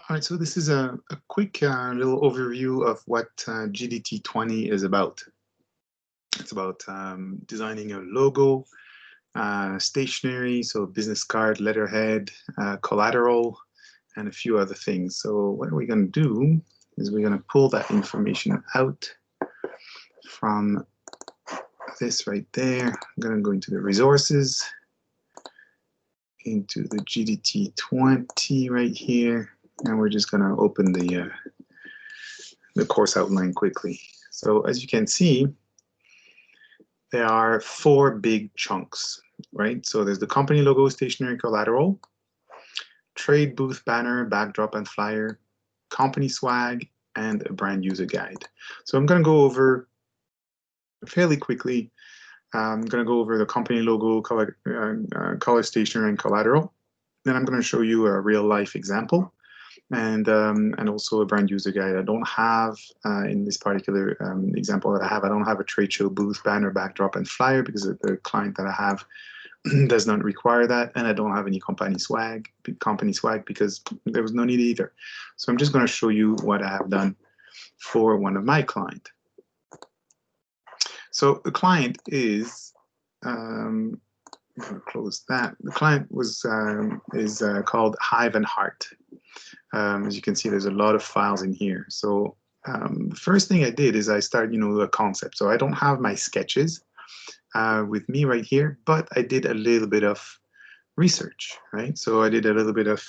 All right, so this is a quick little overview of what GDT 20 is about. It's about designing a logo, stationery, so business card, letterhead, collateral, and a few other things. So what we're going to do is we're going to pull that information out from this right there. I'm going to go into the resources, into the GDT 20 right here, and we're just going to open the course outline quickly. So as you can see, there are 4 big chunks, right? So there's the company logo, stationery, collateral, trade booth banner, backdrop and flyer, company swag, and a brand user guide. So I'm going to go over fairly quickly. I'm going to go over the company logo, color stationery, and collateral. Then I'm going to show you a real life example and also a brand user guide. I don't have, in this particular example that I don't have a trade show booth, banner, backdrop, and flyer because the client that I have does not require that, and I don't have any company swag because there was no need either. So I'm just going to show you what I have done for one of my clients. So the client is, I'm going to close that. The client is called Hive and Heart. As you can see, there's a lot of files in here. So the first thing I did is I started, a concept. So I don't have my sketches with me right here, but I did a little bit of research, right? So I did a little bit of,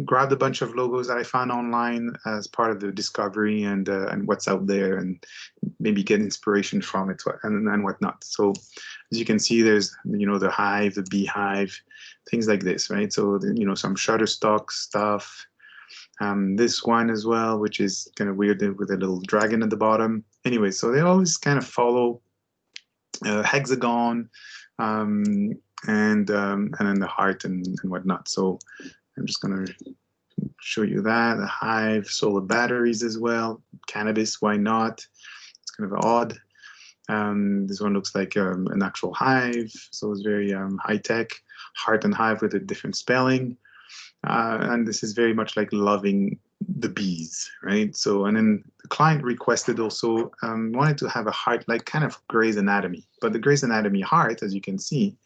grabbed a bunch of logos that I found online as part of the discovery and what's out there, and maybe get inspiration from it and whatnot. So as you can see, there's the hive, the beehive, things like this, right? So some Shutterstock stuff. This one as well, which is kind of weird with a little dragon at the bottom. Anyway, so they always kind of follow hexagon and then the heart and whatnot. So I'm just going to show you that. The hive, solar batteries as well, cannabis, why not? It's kind of odd. This one looks like an actual hive, so it's very high-tech. Heart and hive with a different spelling. And this is very much like loving the bees, right? So, and then the client requested also, wanted to have a heart like kind of Grey's Anatomy. But the Grey's Anatomy heart, as you can see,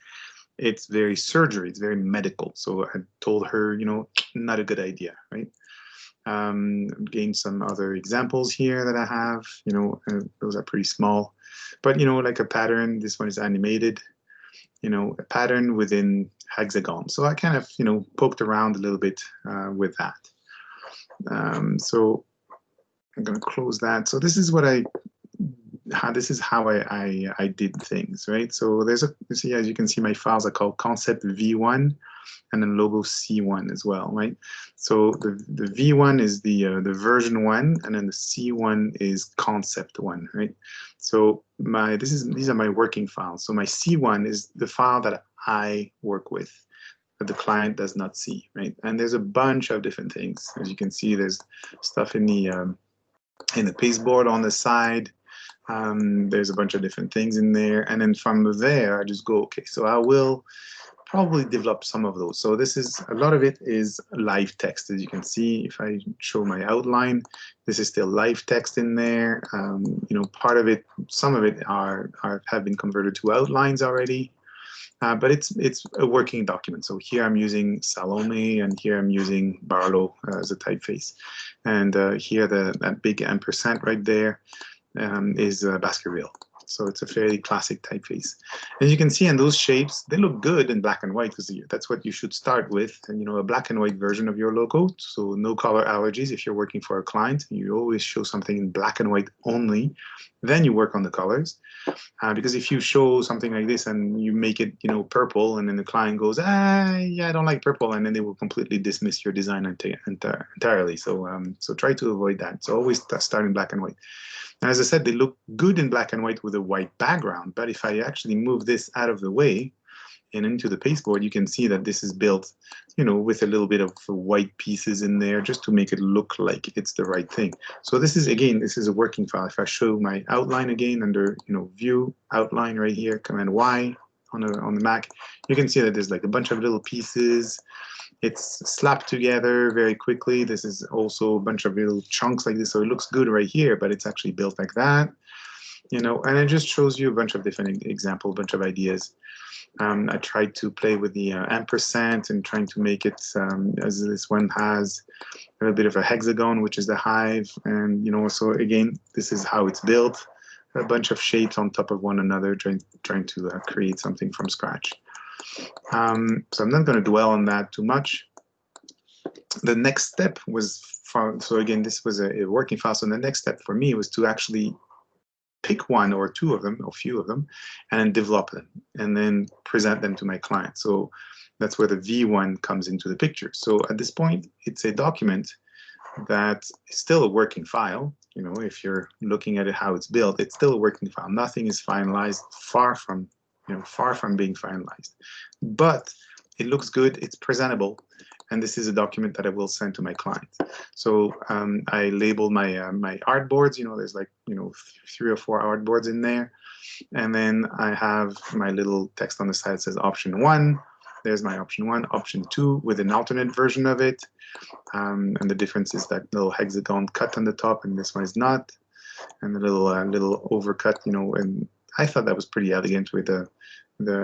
it's very surgery, it's very medical. So I told her, not a good idea, right? Gained some other examples here that I have, those are pretty small. But, like a pattern, this one is animated, a pattern within hexagon. So I kind of, poked around a little bit with that. So I'm going to close that. So this is what this is how I did things, right? So there's as you can see, my files are called concept V1 and then logo C1 as well, right? So the V1 is the version 1, and then the C1 is concept 1, right? So these are my working files. So my C1 is the file that I work with, that the client does not see, right? And there's a bunch of different things. As you can see, there's stuff in the pasteboard on the side. There's a bunch of different things in there, and then from there I just go, okay, so I will probably develop some of those. So this is, a lot of it is live text. As you can see, if I show my outline, this is still live text in there. Part of it, some of it have been converted to outlines already, but it's a working document. So here I'm using Salome, and here I'm using Barlow as a typeface, and here that big ampersand right there is Baskerville. So it's a fairly classic typeface. And you can see in those shapes, they look good in black and white because that's what you should start with. And a black and white version of your logo. So no color allergies if you're working for a client. You always show something in black and white only. Then you work on the colors. Because if you show something like this and you make it, purple, and then the client goes, yeah, I don't like purple, and then they will completely dismiss your design entirely. So so try to avoid that. So always start in black and white. And as I said, they look good in black and white with a white background. But if I actually move this out of the way and into the pasteboard, you can see that this is built, with a little bit of white pieces in there just to make it look like it's the right thing. So this is, again, this is a working file. If I show my outline again under, view, outline right here, Command Y on the Mac, you can see that there's like a bunch of little pieces. It's slapped together very quickly. This is also a bunch of little chunks like this, so it looks good right here, but it's actually built like that, you know, and it just shows you a bunch of different examples, a bunch of ideas. I tried to play with the ampersand and trying to make it, as this one has a little bit of a hexagon, which is the hive. And, you know, so again, this is how it's built, a bunch of shapes on top of one another, trying to create something from scratch. So I'm not going to dwell on that too much. The next step was, so again, this was a working file. So the next step for me was to actually pick one or two of them, or a few of them, and then develop them, and then present them to my client. So that's where the V1 comes into the picture. So at this point, it's a document that is still a working file. You know, if you're looking at it, how it's built, it's still a working file. Nothing is finalized, far from being finalized. But it looks good, it's presentable, and this is a document that I will send to my client. So I labeled my my artboards. You know, there's like, you know, 3 or 4 artboards in there, and then I have my little text on the side that says option 1. There's my option 1, option 2 with an alternate version of it, and the difference is that little hexagon cut on the top, and this one is not, and the little overcut. You know, and I thought that was pretty elegant with the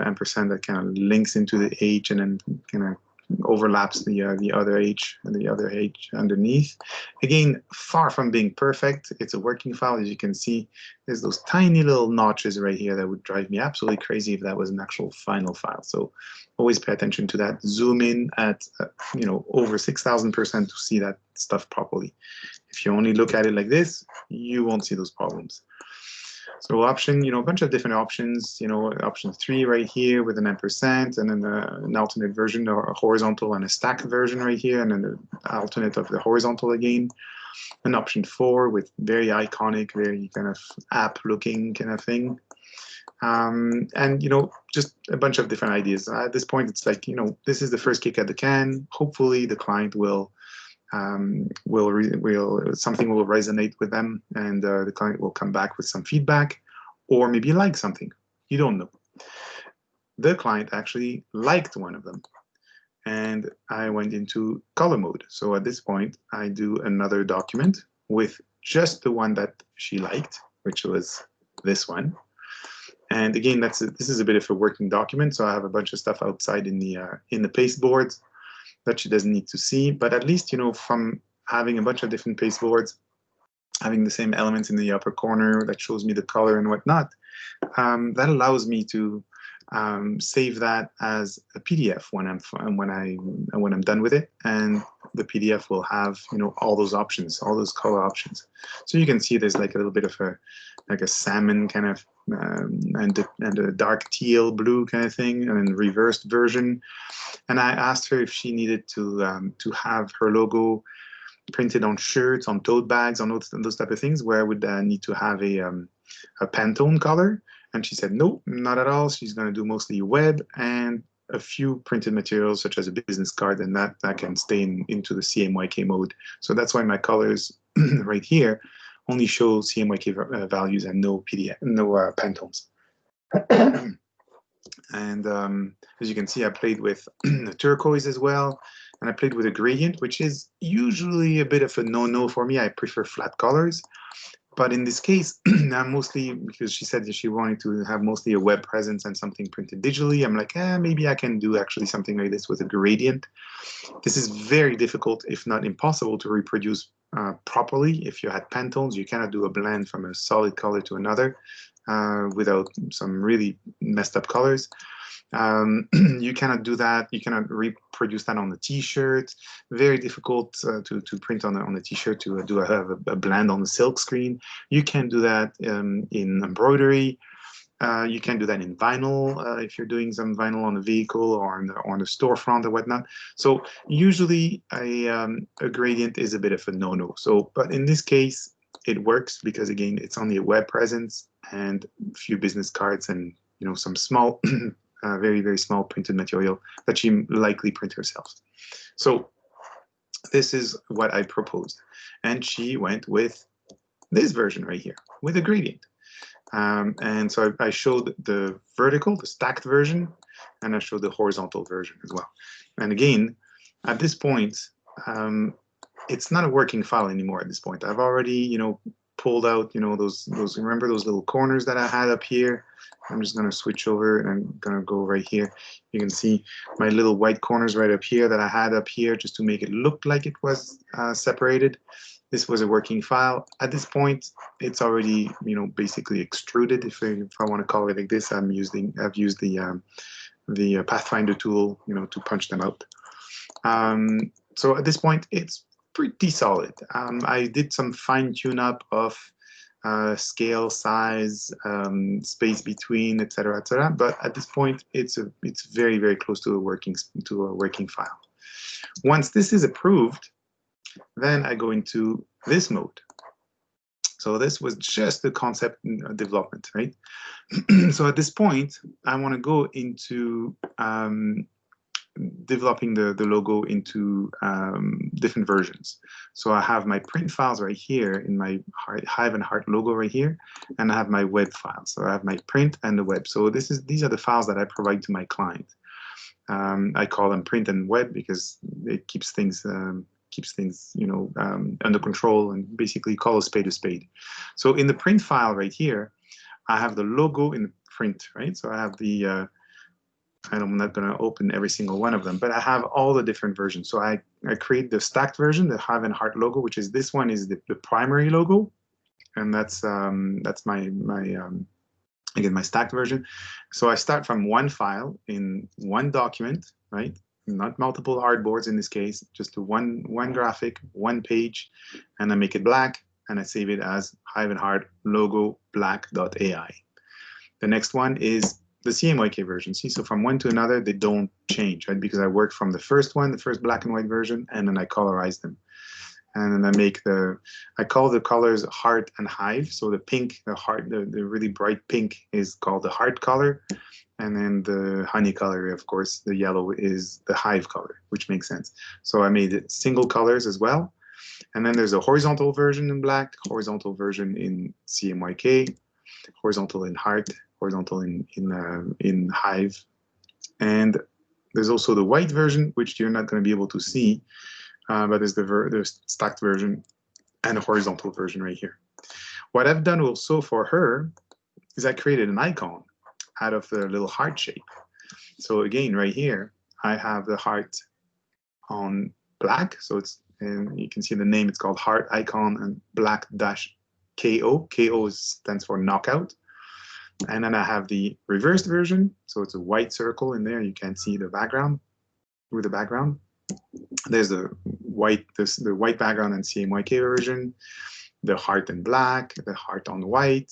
ampersand that kind of links into the H and then kind of overlaps the other H and the other H underneath. Again, far from being perfect. It's a working file. As you can see, there's those tiny little notches right here that would drive me absolutely crazy if that was an actual final file. So always pay attention to that. Zoom in at you know, over 6,000% to see that stuff properly. If you only look at it like this, you won't see those problems. So option, you know, a bunch of different options, you know, option 3 right here with an ampersand, and then an alternate version, or a horizontal and a stack version right here, and then the alternate of the horizontal again. An option 4 with very iconic, very kind of app looking kind of thing. And, you know, just a bunch of different ideas. At this point, it's like, you know, this is the first kick at the can. Hopefully the client will something will resonate with them, and the client will come back with some feedback, or maybe like something. You don't know. The client actually liked one of them, and I went into color mode. So at this point, I do another document with just the one that she liked, which was this one. And again, this is a bit of a working document, so I have a bunch of stuff outside in the pasteboard that she doesn't need to see, but at least, you know, from having a bunch of different pasteboards, having the same elements in the upper corner that shows me the color and whatnot, that allows me to save that as a PDF when I'm done with it, and the PDF will have, you know, all those options, all those color options. So you can see there's like a little bit of a salmon kind of and a dark teal blue kind of thing, and then reversed version. And I asked her if she needed to have her logo printed on shirts, on tote bags, on those type of things, where I would need to have a Pantone color. And she said, no, not at all. She's going to do mostly web and a few printed materials, such as a business card, and that can stay into the Cmyk mode. So that's why my colors right here only show Cmyk values and no PDF, no Pantones. And as you can see, I played with turquoise as well, and I played with a gradient, which is usually a bit of a no-no for me. I prefer flat colors. But in this case, I'm mostly, because she said that she wanted to have mostly a web presence and something printed digitally, I'm like, maybe I can do actually something like this with a gradient. This is very difficult, if not impossible, to reproduce properly. If you had Pantones, you cannot do a blend from a solid color to another without some really messed up colors. You cannot do that. You cannot reproduce that on the t-shirt. Very difficult to print on a t-shirt, to have a blend on the silk screen. You can do that in embroidery. You can do that in vinyl if you're doing some vinyl on a vehicle or on a storefront or whatnot. So usually a gradient is a bit of a no-no. So, but in this case, it works because, again, it's only a web presence and a few business cards and, you know, some small very, very small printed material that she likely print herself. So this is what I proposed. And she went with this version right here with a gradient. And so I showed the vertical, the stacked version, and I showed the horizontal version as well. And again, at this point, it's not a working file anymore at this point. I've already, pulled out, those, remember those little corners that I had up here? I'm just going to switch over and I'm going to go right here. You can see my little white corners right up here that I had up here just to make it look like it was separated. This was a working file. At this point, it's already, basically extruded. If I want to call it like this, I've used the Pathfinder tool, to punch them out. So at this point, it's pretty solid. I did some fine tune up of scale, size, space between, etc., etc. But at this point, it's very, very close to a working file. Once this is approved, then I go into this mode. So this was just the concept development, right? So at this point, I want to go into developing the logo into different versions. So I have my print files right here in my Hive and Heart logo right here, and I have my web files. So I have my print and the web. So these are the files that I provide to my client. I call them print and web because it keeps things under control, and basically call a spade a spade. So in the print file right here, I have the logo in the print, right? So I have the I'm not going to open every single one of them, but I have all the different versions. So I create the stacked version, the Hive and Heart logo, which is this one is the primary logo, and that's my again my stacked version. So I start from one file in one document, right? Not multiple artboards in this case, just one graphic, one page, and I make it black, and I save it as Hive and Heart logo black.ai. The next one is the Cmyk version. See, so from one to another, they don't change, right? Because I work from the first one, the first black and white version, and then I colorize them. And then I call the colors Heart and Hive. So the pink, the heart, the really bright pink is called the heart color. And then the honey color, of course, the yellow is the hive color, which makes sense. So I made it single colors as well. And then there's a horizontal version in black, horizontal version in Cmyk, horizontal in heart, horizontal in hive. And there's also the white version, which you're not going to be able to see, but there's the stacked version and a horizontal version right here. What I've done also for her is I created an icon out of the little heart shape. So again, right here, I have the heart on black. So and you can see the name, it's called Heart Icon and black-KO. KO stands for knockout. And then I have the reversed version. So it's a white circle in there. You can't see the background with the background. There's the white background and Cmyk version, the heart in black, the heart on white,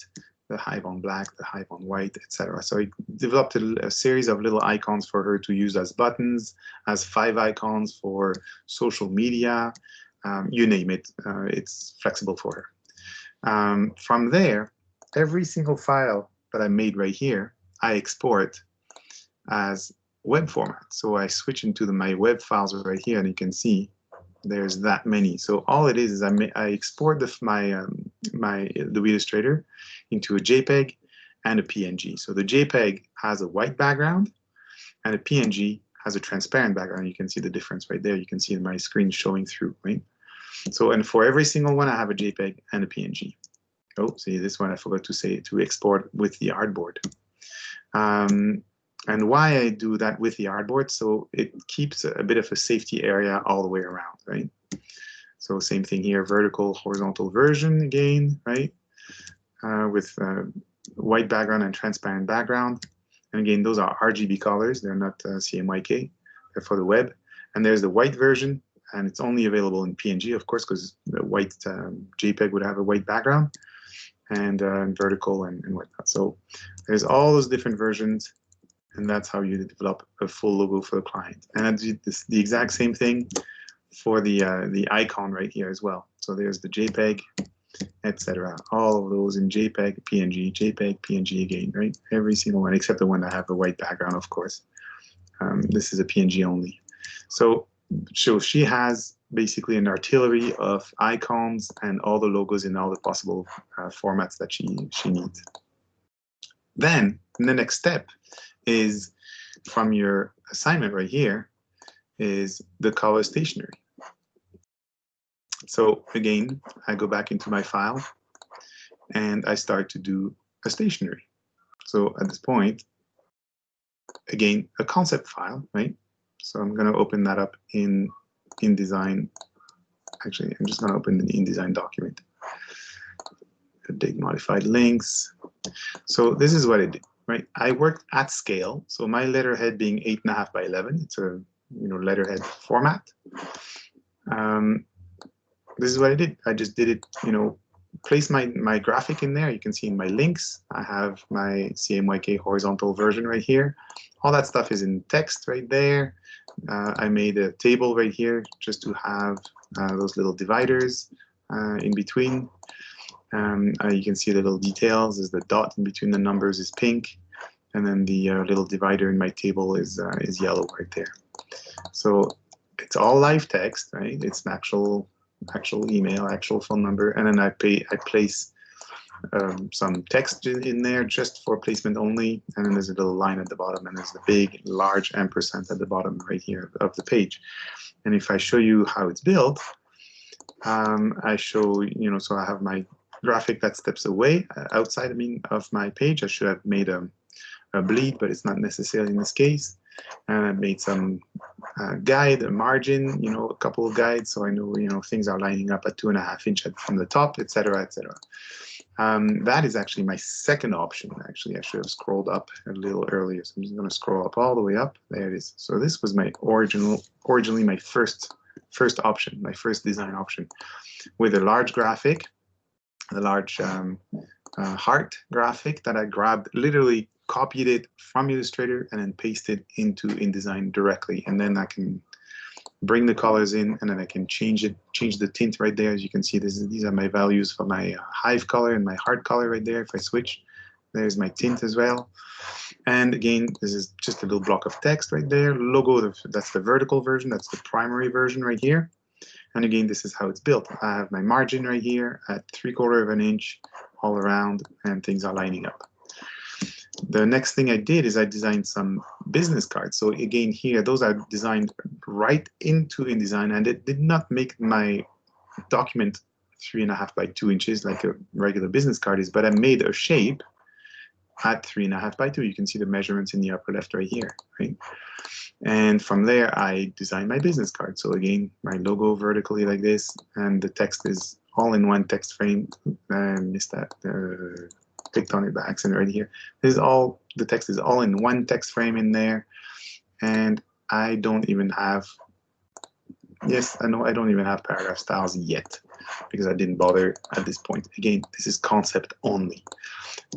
the hive on black, the hive on white, etc. So I developed a series of little icons for her to use as buttons, as 5 icons for social media, you name it. It's flexible for her. From there, every single file that I made right here, I export as web format. So I switch into my web files right here, and you can see there's that many. So all it is I export the Illustrator into a JPEG and a PNG. So the JPEG has a white background, and a PNG has a transparent background. You can see the difference right there. You can see my screen showing through, right? So, and for every single one, I have a JPEG and a PNG. Oh, see, this one I forgot to say, to export with the Artboard. And why I do that with the Artboard, so it keeps a bit of a safety area all the way around, right? So same thing here, vertical, horizontal version again, right? With white background and transparent background. And again, those are RGB colors. They're not Cmyk. They're for the web. And there's the white version, and it's only available in PNG, of course, because the white JPEG would have a white background, and vertical and whatnot. So there's all those different versions, and that's how you develop a full logo for the client. And I do the exact same thing for the icon right here as well. So there's the JPEG, etc. All of those in JPEG, PNG, JPEG, PNG again, right? Every single one except the one that have a white background, of course. This is a PNG only. So she has basically an artillery of icons and all the logos in all the possible formats that she needs. Then the next step is from your assignment right here is the color stationery. So again, I go back into my file and I start to do a stationery. So at this point, again, a concept file, right? So I'm going to open that up in InDesign. Actually, I'm just going to open the InDesign document. Update modified links. So this is what I did, right? I worked at scale. So my letterhead being 8.5 by 11, it's a letterhead format. This is what I did. I just did it, place my graphic in there. You can see in my links, I have my Cmyk horizontal version right here. All that stuff is in text right there. I made a table right here just to have those little dividers in between. You can see the little details. Is the dot in between the numbers is pink, and then the little divider in my table is yellow right there. So it's all live text, right? It's an actual email, actual phone number, and then I place some text in there just for placement only, and then there's a little line at the bottom, and there's the big, large ampersand at the bottom right here of the page. And if I show you how it's built, I show, so I have my graphic that steps away outside, of my page. I should have made a bleed, but it's not necessary in this case. And I made some guide, a margin, a couple of guides, so I know, things are lining up at 2.5 inches from the top, etc., etc. That is actually my second option. Actually, I should have scrolled up a little earlier, so I'm just going to scroll up all the way up. There it is. So this was my originally my first option, my first design option, with a large graphic, the large heart graphic that I grabbed, literally copied it from Illustrator and then pasted into InDesign directly, and then I can bring the colors in, and then I can change the tint right there. As you can see, these are my values for my hive color and my heart color right there. If I switch, there's my tint as well. And again, this is just a little block of text right there. Logo, that's the vertical version, that's the primary version right here. And again, this is how it's built. I have my margin right here at 3/4 inch all around, and things are lining up. The next thing I did is I designed some business cards. So again, here, those are designed right into InDesign, and it did not make my document 3.5 by 2 inches like a regular business card is, but I made a shape at 3.5 by 2. You can see the measurements in the upper left right here, right? And from there, I designed my business card. So again, my logo vertically like this, and the text is all in one text frame. I missed that. Clicked on it by accident right here. The text is all in one text frame in there, and I don't even have, yes, I know I don't even have paragraph styles yet because I didn't bother at this point. Again, this is concept only.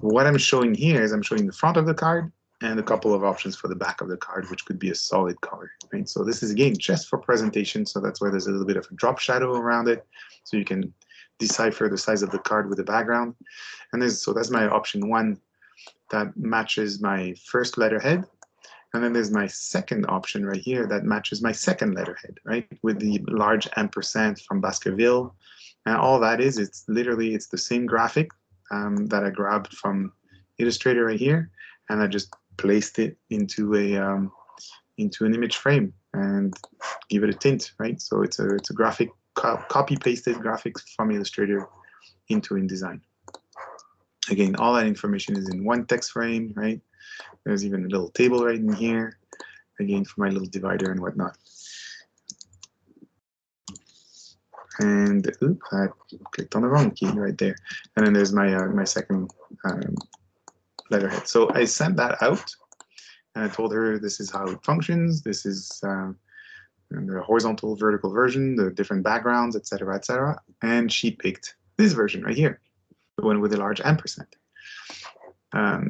What I'm showing here is I'm showing the front of the card and a couple of options for the back of the card, which could be a solid color, right? So this is, again, just for presentation, so that's why there's a little bit of a drop shadow around it, so you can decipher the size of the card with the background. And so that's my option 1 that matches my first letterhead. And then there's my second option right here that matches my second letterhead, right, with the large ampersand from Baskerville. And all that is, it's the same graphic that I grabbed from Illustrator right here, and I just placed it into an image frame and give it a tint, right? So it's a graphic, copy-pasted graphics from Illustrator into InDesign. Again, all that information is in one text frame, right? There's even a little table right in here, again, for my little divider and whatnot. And oops, I clicked on the wrong key right there. And then there's my my second letterhead. So I sent that out, and I told her this is how it functions. This is the horizontal, vertical version, the different backgrounds, etc., etc. And she picked this version right here, the one with the large ampersand.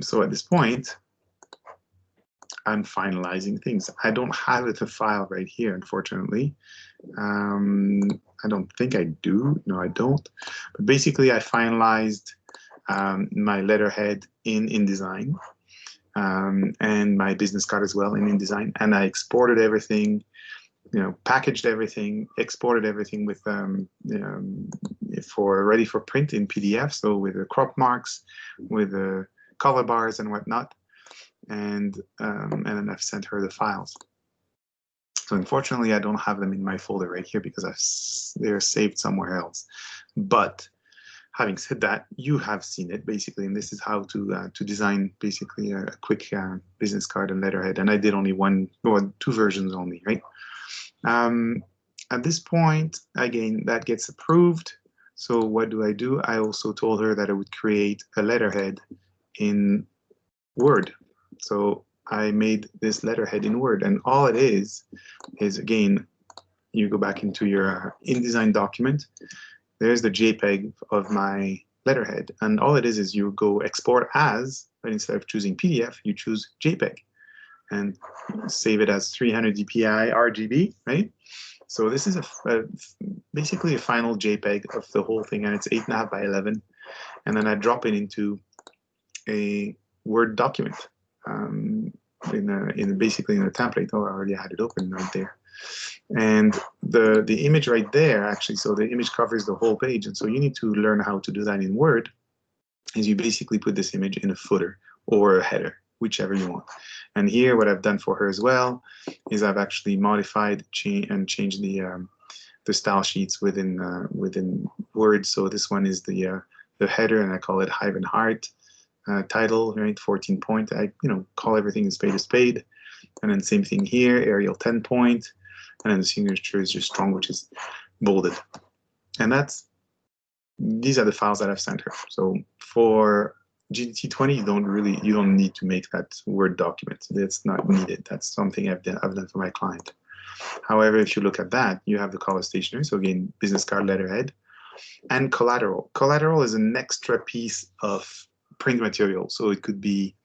So at this point, I'm finalizing things. I don't have it a file right here, unfortunately. I don't think I do. No, I don't. But basically, I finalized my letterhead in InDesign and my business card as well in InDesign, and I exported everything, packaged everything, exported everything with ready for print in PDF. So with the crop marks, with the color bars and whatnot, and then I've sent her the files. So unfortunately, I don't have them in my folder right here because they're saved somewhere else. But having said that, you have seen it basically, and this is how to design basically a quick business card and letterhead. And I did only two versions only, right? At this point, again, that gets approved. So what do? I also told her that I would create a letterhead in Word. So I made this letterhead in Word, and all it is again, you go back into your InDesign document. There's the JPEG of my letterhead, and all it is you go export as, but instead of choosing PDF, you choose JPEG, and save it as 300 dpi RGB, right? So this is basically a final JPEG of the whole thing, and it's 8.5 by 11, and then I drop it into a Word document basically in a template. Oh, I already had it open right there. And the image right there, actually, so the image covers the whole page, and so you need to learn how to do that in Word, is you basically put this image in a footer or a header, whichever you want. And here, what I've done for her as well is I've actually modified and changed the style sheets within Word. So this one is the header, and I call it Hive and Heart. Title, right, 14 point. I call everything a spade. And then same thing here, Arial 10 point. And then the signature is just strong, which is bolded. And these are the files that I've sent her. So for GDT 20, you don't need to make that Word document. That's not needed. That's something I've done for my client. However, if you look at that, you have the color stationery. So again, business card letterhead and collateral. Collateral is an extra piece of print material. So it could be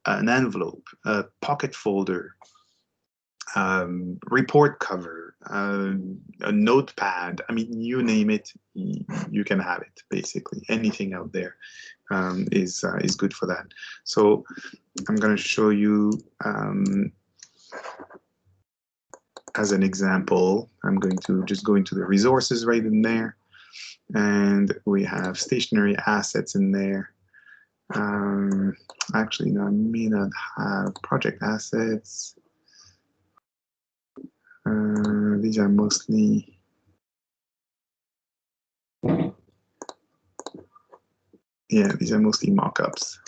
an envelope, a pocket folder, report cover, a notepad. I mean, you name it, you can have it. Basically, anything out there is good for that. So I'm going to show you as an example. I'm going to just go into the resources right in there, and we have stationery assets in there. Actually, no, I may not have project assets. These are mostly, these are mostly mock-ups.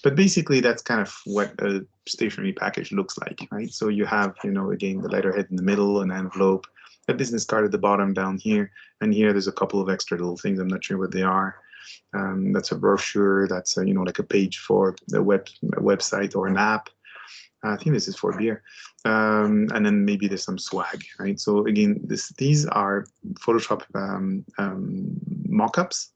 But basically, that's kind of what a stationery package looks like, right? So you have, again, the letterhead in the middle, an envelope, a business card at the bottom down here, and here there's a couple of extra little things. I'm not sure what they are. That's a brochure. That's like a page for a website or an app. I think this is for beer, and then maybe there's some swag, right? So again, these are Photoshop mock-ups.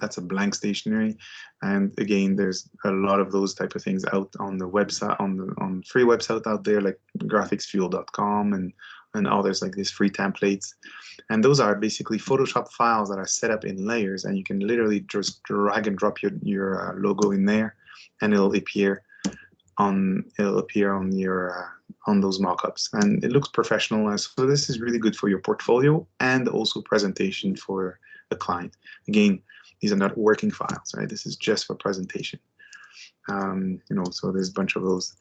That's a blank stationery, and again, there's a lot of those type of things out on the website, on free website out there, like graphicsfuel.com and others like this, free templates. And those are basically Photoshop files that are set up in layers, and you can literally just drag and drop your logo in there, and it'll appear on those mockups, and it looks professional. So this is really good for your portfolio and also presentation for a client. Again, these are not working files, right? This is just for presentation. So there's a bunch of those.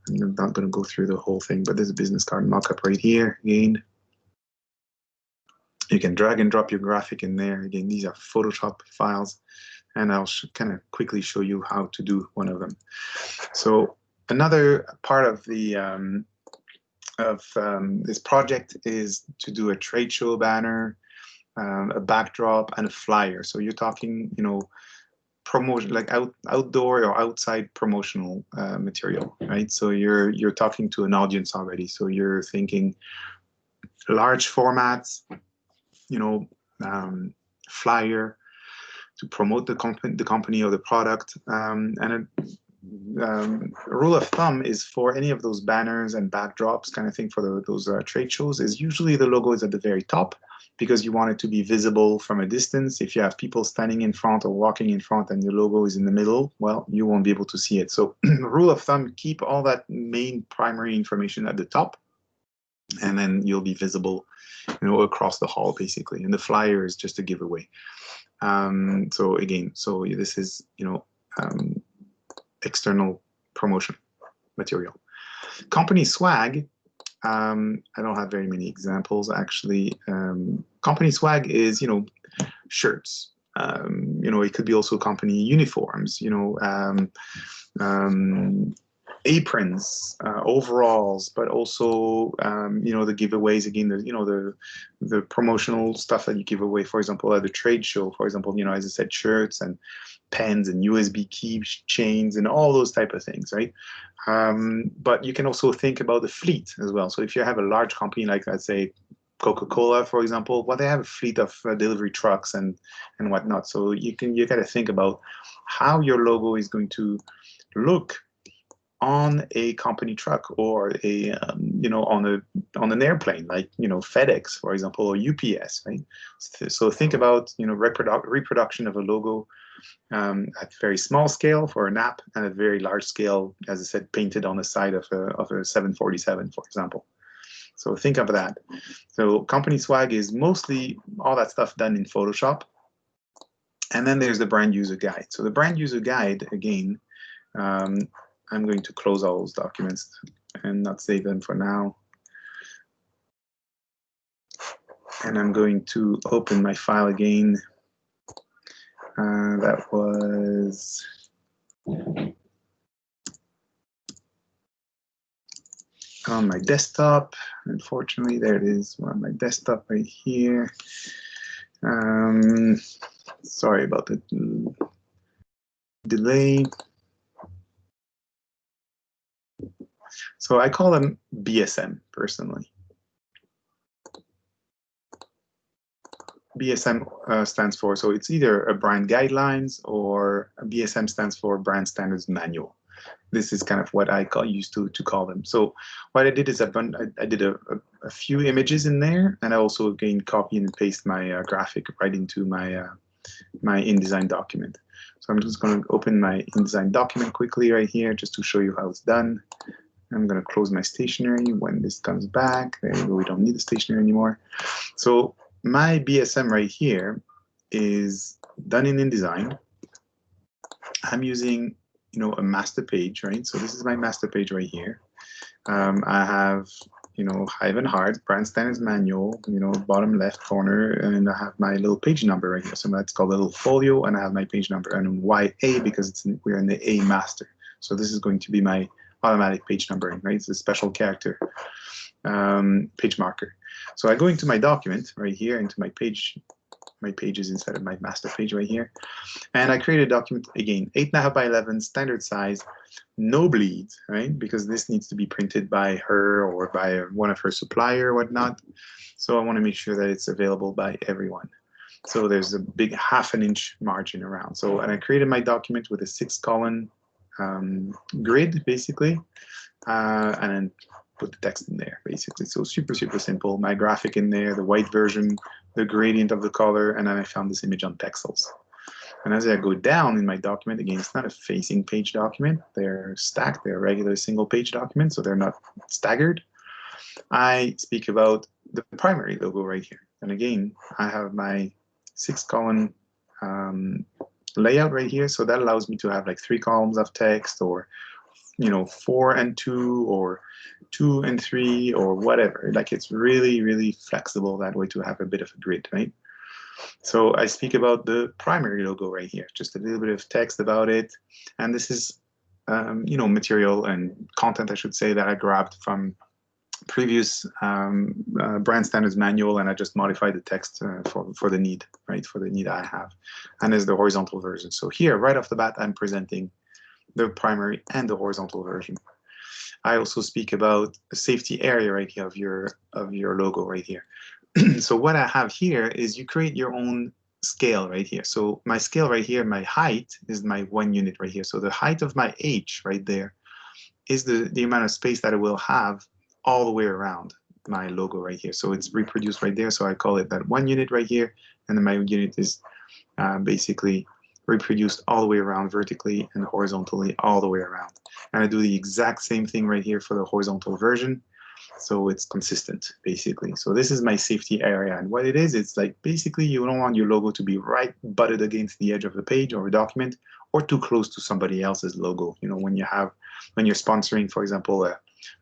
I'm not going to go through the whole thing, but there's a business card mockup right here. Again, you can drag and drop your graphic in there. Again, these are Photoshop files, and I'll kind of quickly show you how to do one of them. So another part of the this project is to do a trade show banner, a backdrop, and a flyer. So you're talking, promotion, like outdoor or outside promotional material, right? So you're talking to an audience already. So you're thinking large formats, flyer to promote the company or the product, and a rule of thumb is for any of those banners and backdrops kind of thing for those trade shows is usually the logo is at the very top, because you want it to be visible from a distance. If you have people standing in front or walking in front and your logo is in the middle, well, you won't be able to see it. So rule of thumb, keep all that main primary information at the top, and then you'll be visible, across the hall basically. And the flyer is just a giveaway. So again, this is, external promotion material. Company swag, I don't have very many examples actually. Company swag is, shirts. It could be also company uniforms, aprons, overalls, but also, the giveaways again, the promotional stuff that you give away, for example, at the trade show, for example, as I said, shirts and pens and USB key chains and all those type of things, right? But you can also think about the fleet as well. So if you have a large company, like let's say Coca-Cola, for example, well, they have a fleet of delivery trucks and whatnot. So you got to think about how your logo is going to look on a company truck or a on an airplane, like FedEx, for example, or UPS, right? So think about reproduction of a logo at very small scale for an app, and at very large scale, as I said, painted on the side of a 747, for example. So think of that. So company swag is mostly all that stuff done in Photoshop. And then there's the brand user guide. So the brand user guide, again, I'm going to close all those documents and not save them for now. And I'm going to open my file again. That was on my desktop. Unfortunately, there it is on my desktop right here. Sorry about the delay. So I call them BSM personally. BSM stands for, so it's either a brand guidelines or a BSM stands for brand standards manual. This is kind of what I used to call them. So what I did is I did a few images in there, and I also again copy and paste my graphic right into my my InDesign document. So I'm just going to open my InDesign document quickly right here just to show you how it's done. I'm going to close my stationery when this comes back. There we go. We don't need the stationery anymore. So my BSM right here is done in InDesign. I'm using, a master page, right? So this is my master page right here. I have, Hive and Heart, brand standards manual, bottom left corner, and I have my little page number right here. So that's called a little folio, and I have my page number and YA because we're in the A master. So this is going to be my automatic page numbering, right? It's a special character page marker. So I go into my document right here, into my pages instead of my master page right here, and I create a document again, 8.5 by 11, standard size, no bleed, right? Because this needs to be printed by her or by one of her supplier or whatnot. So I want to make sure that it's available by everyone. So there's a big 1/2 inch margin around. So, and I created my document with a 6-column grid basically, and then put the text in there basically. So super simple. My graphic in there, the white version, the gradient of the color, and then I found this image on Pexels. And as I go down in my document, again, it's not a facing page document. They're stacked. They're regular single page documents, so they're not staggered. I speak about the primary logo right here. And again, I have my 6-column layout right here. So that allows me to have like 3 columns of text, or 4 and 2, or 2 and 3, or whatever. Like, it's really flexible that way to have a bit of a grid, right? So I speak about the primary logo right here, just a little bit of text about it. And this is, material and content, I should say, that I grabbed from previous brand standards manual, and I just modified the text for the need, right? For the need I have. And there's the horizontal version. So here, right off the bat, I'm presenting the primary and the horizontal version. I also speak about a safety area right here of your logo right here. So what I have here is you create your own scale right here. So my scale right here, my height is my 1 unit right here. So the height of my H right there is the amount of space that it will have all the way around my logo right here. So it's reproduced right there. So I call it that 1 unit right here. And then my unit is basically reproduced all the way around vertically and horizontally all the way around. And I do the exact same thing right here for the horizontal version. So it's consistent, basically. So this is my safety area. And what it is, it's like basically you don't want your logo to be right butted against the edge of the page or a document, or too close to somebody else's logo. When you're sponsoring, for example,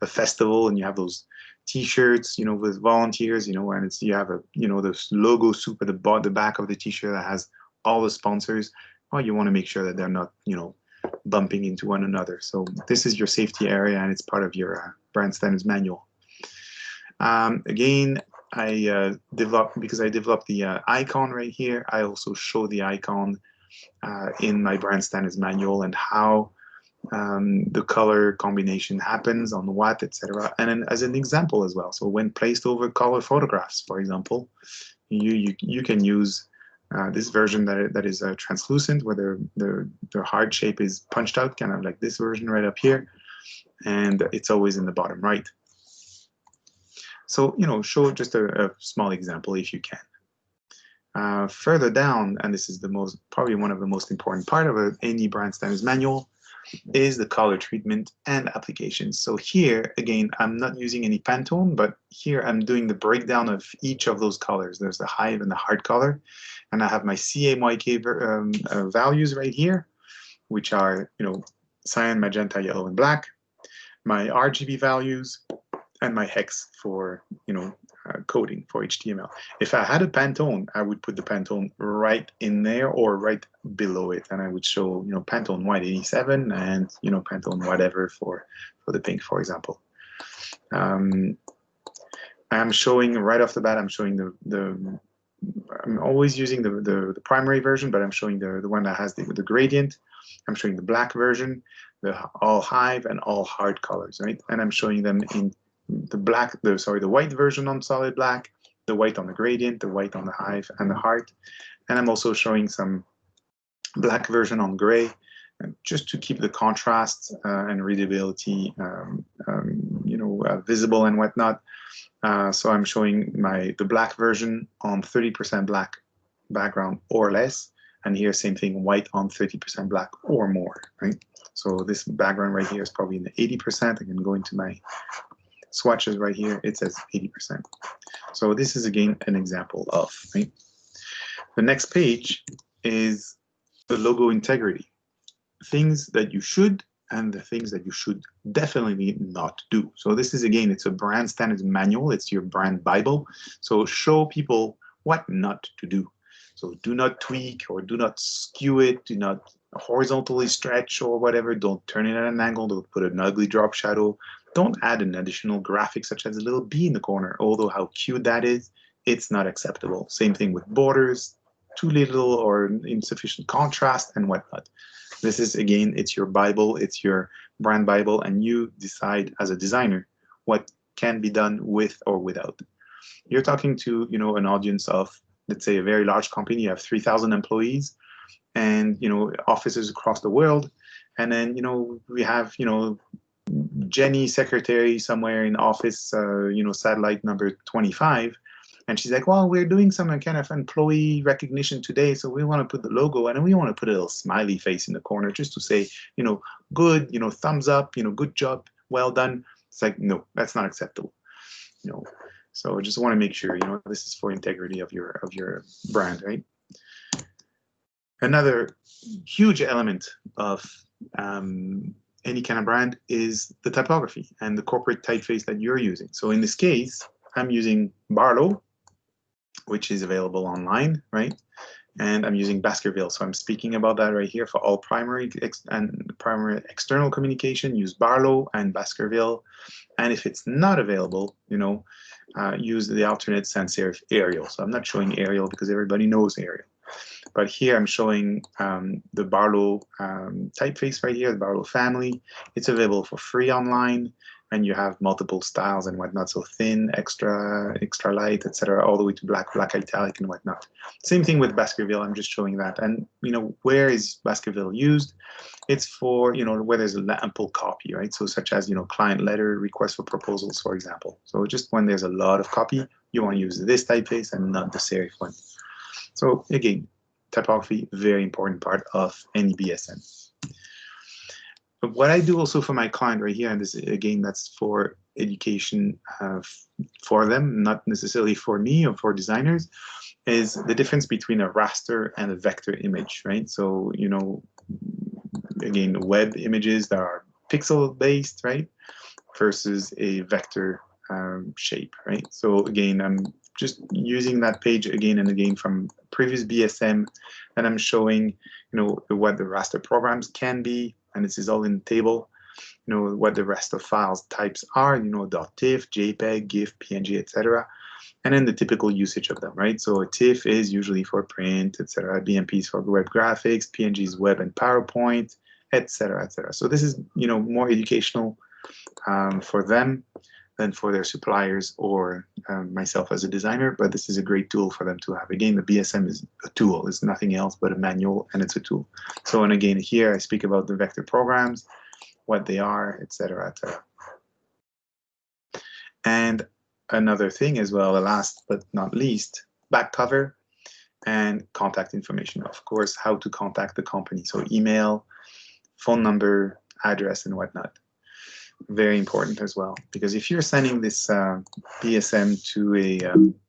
a festival and you have those T-shirts, you know, with volunteers, you know, and it's you have a, you know, this logo soup at the back of the T-shirt that has all the sponsors. Well, you want to make sure that they're not, you know, bumping into one another. So this is your safety area, and it's part of your brand standards manual. Again, I developed the icon right here. I also show the icon in my brand standards manual and how the color combination happens on what, etc. And then as an example as well. So when placed over color photographs, for example, you can use this version that is translucent, where the hard shape is punched out, kind of like this version right up here, and it's always in the bottom right. So, you know, show just a small example if you can. Further down, and this is probably one of the most important part of any brand standards manual, is the color treatment and applications. So here, again, I'm not using any Pantone, but here I'm doing the breakdown of each of those colors. There's the hive and the hard color, and I have my Cmyk values right here, which are, you know, cyan, magenta, yellow, and black. My RGB values, and my hex for, you know, coding for HTML. If I had a Pantone, I would put the Pantone right in there or right below it, and I would show, you know, Pantone white 87 and, you know, Pantone whatever for the pink, for example. I'm showing right off the bat. I'm showing I'm always using the primary version, but I'm showing the one that has the gradient. I'm showing the black version, the all hive and all hard colors, right? And I'm showing them in the white version on solid black, the white on the gradient, the white on the hive and the heart. And I'm also showing some black version on gray, just to keep the contrast and readability, you know, visible and whatnot. So I'm showing the black version on 30% black background or less, and here same thing, white on 30% black or more, right? So this background right here is probably in the 80%. I can go into my swatches right here, it says 80%. So this is again an example of, right? The next page is the logo integrity. Things that you should and the things that you should definitely not do. So this is, again, it's a brand standards manual, it's your brand Bible. So show people what not to do. So do not tweak or do not skew it, do not horizontally stretch or whatever, don't turn it at an angle, don't put an ugly drop shadow, don't add an additional graphic such as a little bee in the corner, although how cute that is, it's not acceptable. Same thing with borders, too little or insufficient contrast and whatnot. This is, again, it's your Bible, it's your brand Bible, and you decide as a designer what can be done with or without. You're talking to, you know, an audience of, let's say, a very large company. You have 3,000 employees and, you know, offices across the world. And then, you know, we have, you know, Jenny, secretary somewhere in office, you know, satellite number 25. And she's like, well, we're doing some kind of employee recognition today, so we want to put the logo and we want to put a little smiley face in the corner just to say, you know, good, you know, thumbs up, you know, good job, well done. It's like, no, that's not acceptable, you know. So I just want to make sure, you know, this is for integrity of your brand, right? Another huge element of any kind of brand is the typography and the corporate typeface that you're using. So in this case, I'm using Barlow, which is available online, right? And I'm using Baskerville. So I'm speaking about that right here for all primary and primary external communication, use Barlow and Baskerville. And if it's not available, you know, use the alternate sans serif Arial. So I'm not showing Arial because everybody knows Arial. But here I'm showing the Barlow typeface right here, the Barlow family. It's available for free online, and you have multiple styles and whatnot. So thin, extra light, etc., all the way to black italic and whatnot. Same thing with Baskerville. I'm just showing that. And you know, where is Baskerville used? It's for, you know, where there's an ample copy, right? So such as, you know, client letter, request for proposals, for example. So just when there's a lot of copy, you want to use this typeface and not the serif one. So again, typography, very important part of any BSN. But what I do also for my client right here, and this again, that's for education for them, not necessarily for me or for designers, is the difference between a raster and a vector image, right? So, you know, again, web images that are pixel based, right? versus a vector shape, right? So again, I'm just using that page again and again from previous BSM, and I'm showing, what the raster programs can be, and this is all in the table. What the rest of files types are, .tiff, JPEG, GIF, PNG, etc. And then the typical usage of them, right? So a TIFF is usually for print, etc. BMP is for web graphics, PNG is web and PowerPoint, etc., etc. So this is, more educational for them than for their suppliers or myself as a designer, but this is a great tool for them to have. Again, the BSM is a tool. It's nothing else but a manual, and it's a tool. So, and again, here I speak about the vector programs, what they are, etc., etc. And another thing as well, last but not least, back cover and contact information. Of course, how to contact the company. So email, phone number, address, and whatnot. Very important as well, because if you're sending this BSM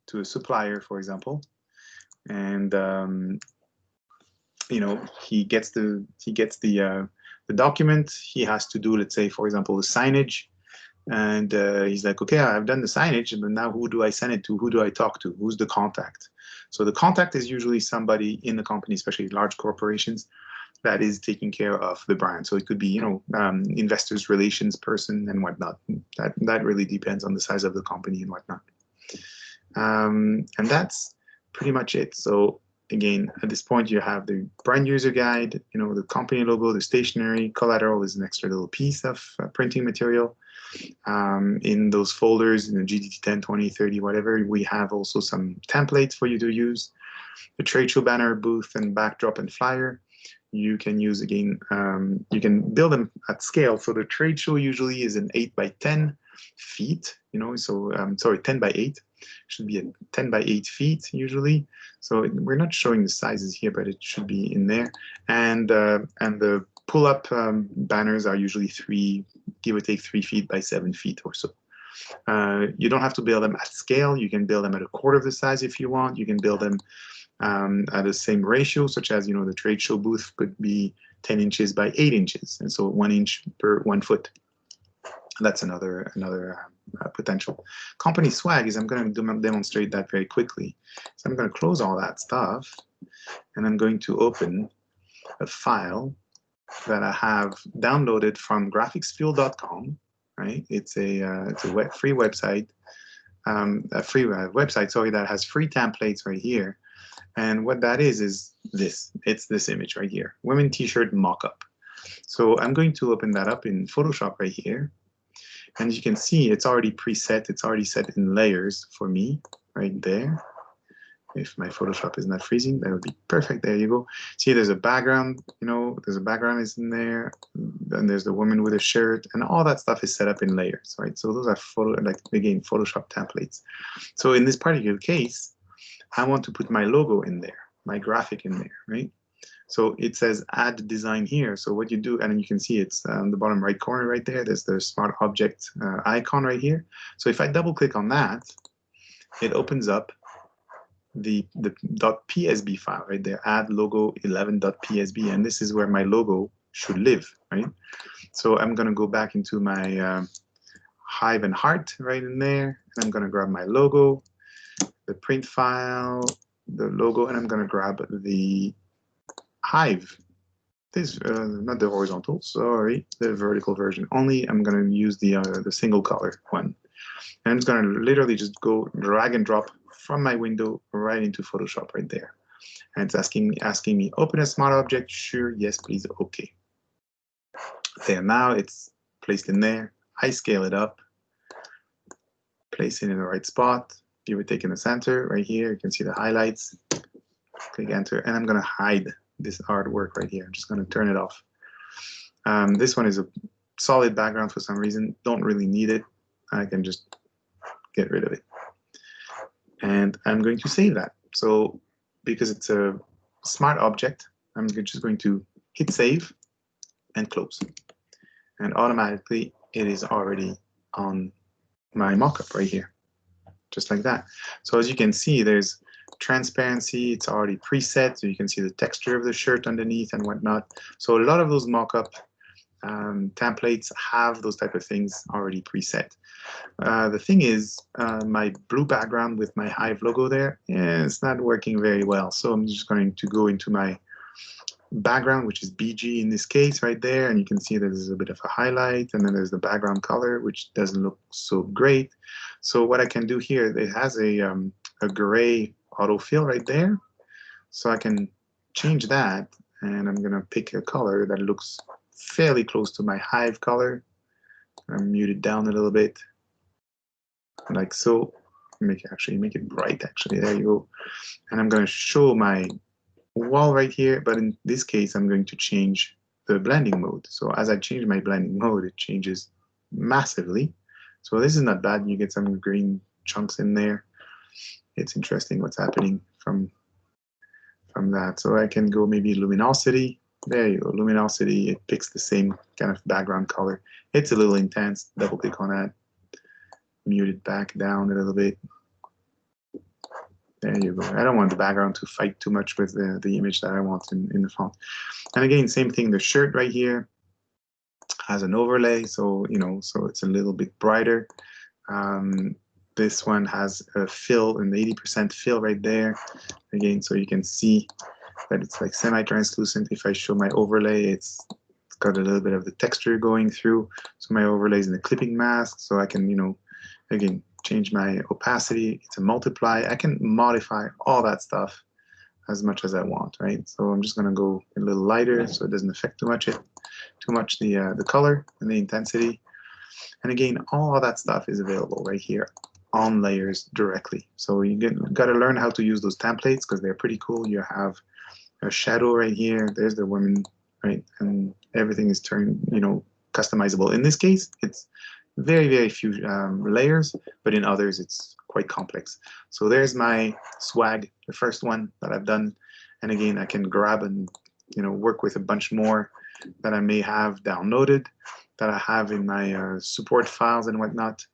to a supplier, for example, and he gets the document, he has to do, let's say, for example, the signage, and he's like, okay, I've done the signage, but now who do I send it to? Who do I talk to? Who's the contact? So the contact is usually somebody in the company, especially large corporations, that is taking care of the brand. So it could be, investors relations person and whatnot. That really depends on the size of the company and whatnot. And that's pretty much it. So again, at this point, you have the brand user guide, the company logo, the stationery, collateral is an extra little piece of printing material. In those folders, GDT 10, 20, 30, whatever, we have also some templates for you to use. The trade show banner, booth, and backdrop and flyer. You can use, again, you can build them at scale. So the trade show usually is an 8 by 10 feet, so sorry, 10 by 8. Should be a 10 by 8 feet usually. So we're not showing the sizes here, but it should be in there. And the pull-up banners are usually give or take 3 feet by 7 feet or so. You don't have to build them at scale. You can build them at a quarter of the size if you want. You can build them at the same ratio, such as, the trade show booth could be 10 inches by 8 inches, and so 1 inch per 1 foot. That's another potential. Company swag is, I'm going to demonstrate that very quickly. So I'm going to close all that stuff, and I'm going to open a file that I have downloaded from graphicsfuel.com. Right? It's a free website, sorry, that has free templates right here. And what that is this. It's this image right here, women t-shirt mock-up. So I'm going to open that up in Photoshop right here. And you can see it's already preset. It's already set in layers for me right there. If my Photoshop is not freezing, that would be perfect. There you go. See, there's a background, there's a background is in there. Then there's the woman with a shirt, and all that stuff is set up in layers, right? So those are Photoshop templates. So in this particular case, I want to put my logo in there, my graphic in there, right? So it says add design here. So what you do, and then you can see it's on the bottom right corner right there. There's the smart object icon right here. So if I double click on that, it opens up the .psb file right there, add logo 11.psb, and this is where my logo should live, right? So I'm going to go back into my Hive and Heart right in there, and I'm going to grab my logo, the print file, the logo, and I'm going to grab the Hive. This not the horizontal, sorry, the vertical version only. I'm going to use the single color one, and I'm just going to literally just go drag and drop from my window right into Photoshop right there. And it's asking me open a smart object. Sure, yes, please, okay. There, now it's placed in there. I scale it up, place it in the right spot. Give it in the center right here. You can see the highlights. Click enter, and I'm going to hide this artwork right here. I'm just going to turn it off. This one is a solid background for some reason. Don't really need it. I can just get rid of it. And I'm going to save that. So because it's a smart object, I'm just going to hit save and close. And automatically it is already on my mockup right here, just like that. So as you can see, there's transparency. It's already preset, so you can see the texture of the shirt underneath and whatnot. So a lot of those mockup templates have those type of things already preset. The thing is, my blue background with my Hive logo there, it's not working very well. So I'm just going to go into my background, which is BG in this case right there, and you can see that there's a bit of a highlight, and then there's the background color, which doesn't look so great. So what I can do here, it has a gray autofill right there, so I can change that, and I'm gonna pick a color that looks fairly close to my Hive color. I'm mute it down a little bit, like so. Make it bright. Actually, there you go. And I'm gonna show my wall right here, but in this case I'm going to change the blending mode. So as I change my blending mode, it changes massively. So this is not bad. You get some green chunks in there. It's interesting what's happening from that. So I can go maybe luminosity. There you go, luminosity. It picks the same kind of background color. It's a little intense. Double click on that. Mute it back down a little bit. There you go. I don't want the background to fight too much with the image that I want in the font. And again, same thing, the shirt right here has an overlay, so so it's a little bit brighter. This one has a fill, an 80% fill right there. Again, so you can see that it's like semi-translucent. If I show my overlay, it's got a little bit of the texture going through. So my overlay is in the clipping mask, so I can, again, change my opacity. It's a multiply. I can modify all that stuff as much as I want, right? So I'm just going to go a little lighter so it doesn't affect too much the color and the intensity. And again, all of that stuff is available right here on layers directly. So you got to learn how to use those templates because they're pretty cool. You have a shadow right here. There's the woman, right? And everything is turned, customizable. In this case, it's very, very few layers, but in others, it's quite complex. So there's my swag, the first one that I've done. And again, I can grab and work with a bunch more that I may have downloaded, that I have in my support files and whatnot.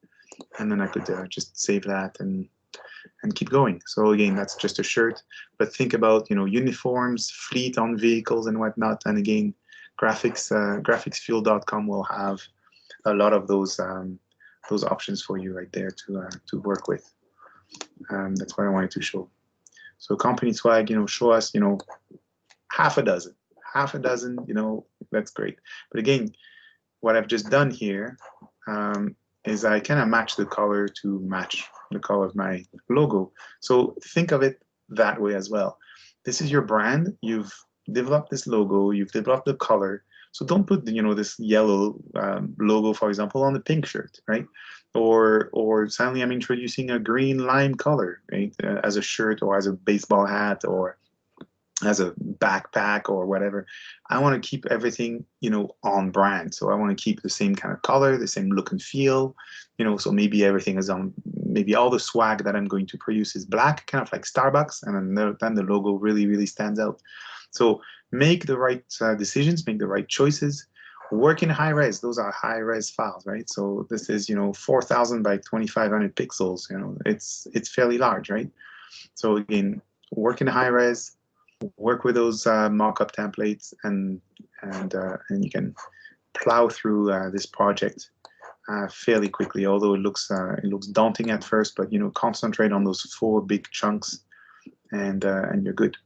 And then I could just save that and keep going. So again, that's just a shirt. But think about uniforms, fleet on vehicles and whatnot. And again, graphicsfuel.com will have a lot of those options for you right there to work with. That's what I wanted to show. So company swag, show us, half a dozen, that's great. But again, what I've just done here is I kind of match the color to match the color of my logo. So think of it that way as well. This is your brand. You've developed this logo. You've developed the color. So don't put this yellow logo, for example, on the pink shirt, right? Or suddenly I'm introducing a green lime color, right, as a shirt or as a baseball hat or as a backpack or whatever. I want to keep everything, on brand. So I want to keep the same kind of color, the same look and feel, so maybe everything is on, maybe all the swag that I'm going to produce is black, kind of like Starbucks, and then the logo really, really stands out. So make the right decisions, make the right choices. Work in high res. Those are high res files, right? So this is 4,000 by 2,500 pixels. It's fairly large, right? So again, work in high res. Work with those mock-up templates, and you can plow through this project fairly quickly. Although it looks daunting at first, but concentrate on those 4 big chunks, and you're good.